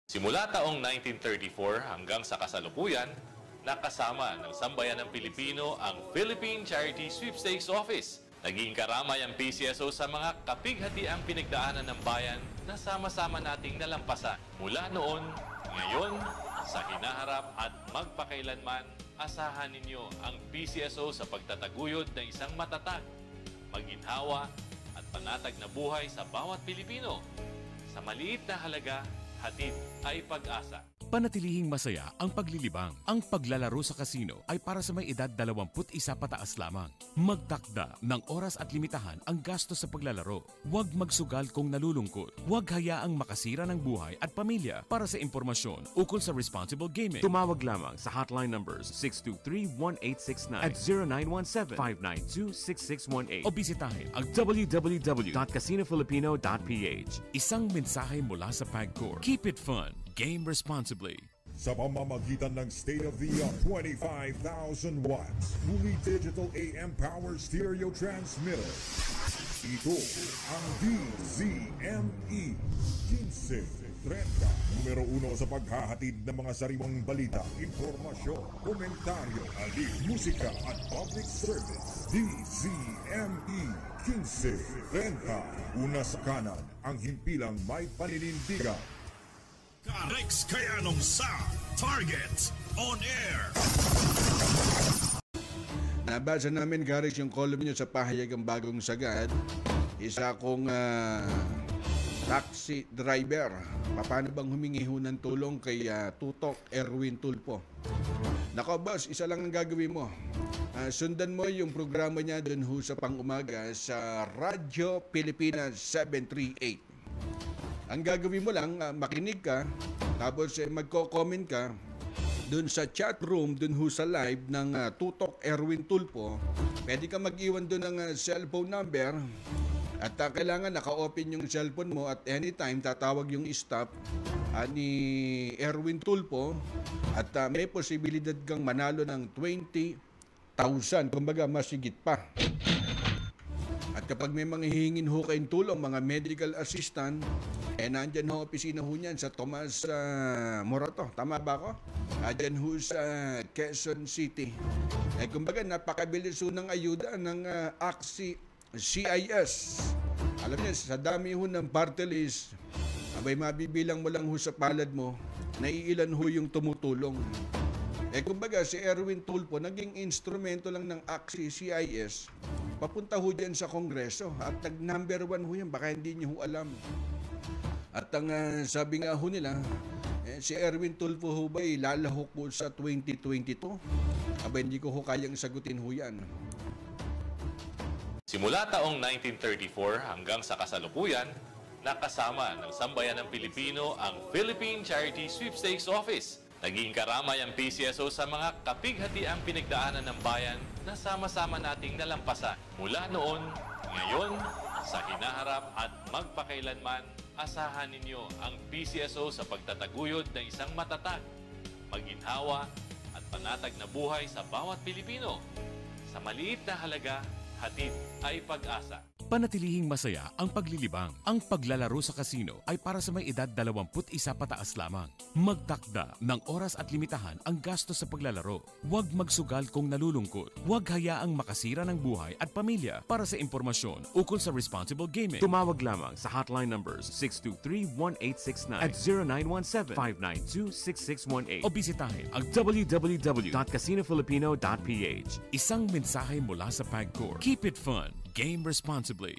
Simula taong 1934 hanggang sa kasalukuyan, nakasama ng sambayan ng Pilipino ang Philippine Charity Sweepstakes Office. Naging karamay ang PCSO sa mga kapighatiang pinagdaanan ng bayan na sama-sama nating nalampasan. Mula noon, ngayon, sa hinaharap at magpakailanman, asahan ninyo ang PCSO sa pagtataguyod ng isang matatag, maginhawa at panatag na buhay sa bawat Pilipino. Sa maliit na halaga, hatid ay pag-asa. Panatilihing masaya ang paglilibang. Ang paglalaro sa kasino ay para sa may edad 21 pataas lamang. Magtakda ng oras at limitahan ang gastos sa paglalaro. Huwag magsugal kung nalulungkot. Huwag hayaang makasira ng buhay at pamilya. Para sa impormasyon ukol sa responsible gaming, tumawag lamang sa hotline numbers 623-1869 at 0917-592-6618 o bisitahin ang www.casinofilipino.ph. Isang mensahe mula sa PAGCOR. Keep it fun. Game responsibly. Sa pamamagitan ng state-of-the-art 25,000 watts fully digital AM power stereo transmitter. Ito ang DZME 1530, numero 1 sa paghahatid ng mga sariwang balita, impormasyon, komentaryo, aliw, musika at public service. DZME 1530, una sa kanan, ang himpilang may paninindigan. Rex Kayanong sa Target On Air. Nabasa namin, Karex, yung column nyo sa Pahayagang Bagong Sagad. Isa akong taxi driver. Paano bang humingi ho ng tulong kay Tutok Erwin Tulfo? Nako boss, isa lang ang gagawin mo. Sundan mo yung programa niya dun ho sa pang-umaga sa Radyo Pilipinas 738. Ang gagawin mo lang, makinig ka, tapos magko-comment ka dun sa chat room, dun ho sa live ng Tutok Erwin Tulfo. Pwede ka mag-iwan dun ng cellphone number at kailangan naka-open yung cellphone mo at anytime tatawag yung staff ni Erwin Tulfo at may posibilidad kang manalo ng 20,000, kumbaga mas higit pa. At kapag may mga hihingin ho kayong tulong, mga medical assistant, nandyan ho opisina ho niyan sa Tomas Morato. Tama ba ako? Dyan ho sa Quezon City. Kumbaga, napakabilis ho ng ayuda ng AXI CIS. Alam niyo, sa dami ho ng party list, abay mabibilang mo lang ho sa palad mo, naiilan ho yung tumutulong. Kumbaga, si Erwin Tulfo, naging instrumento lang ng AXI CIS, papunta ho dyan sa Kongreso. At nag-number 1 ho yan, baka hindi niyo ho alam. At ang sabi nga ho nila, si Erwin Tulfo ho ba lalahok po sa 2022? Aba, hindi ko ho kayang sagutin ho yan. Simula taong 1934 hanggang sa kasalukuyan, nakasama ng sambayan ng Pilipino ang Philippine Charity Sweepstakes Office. Naging karamay ang PCSO sa mga kapighatiang pinagdaanan ng bayan na sama-sama nating nalampasan. Mula noon, ngayon, sa hinaharap at magpakailanman, asahan ninyo ang PCSO sa pagtataguyod ng isang matatag, maginhawa at panatag na buhay sa bawat Pilipino. Sa maliit na halaga, hatid ay pag-asa. Panatilihing masaya ang paglilibang. Ang paglalaro sa kasino ay para sa may edad 21 pataas lamang. Magtakda ng oras at limitahan ang gastos sa paglalaro. Huwag magsugal kung nalulungkot. Huwag hayaang makasira ng buhay at pamilya. Para sa impormasyon ukol sa responsible gaming, tumawag lamang sa hotline numbers 623-1869 at 0917-592-6618 o bisitahin ang www.casinofilipino.ph. Isang mensahe mula sa PAGCOR. Keep it fun. Game responsibly.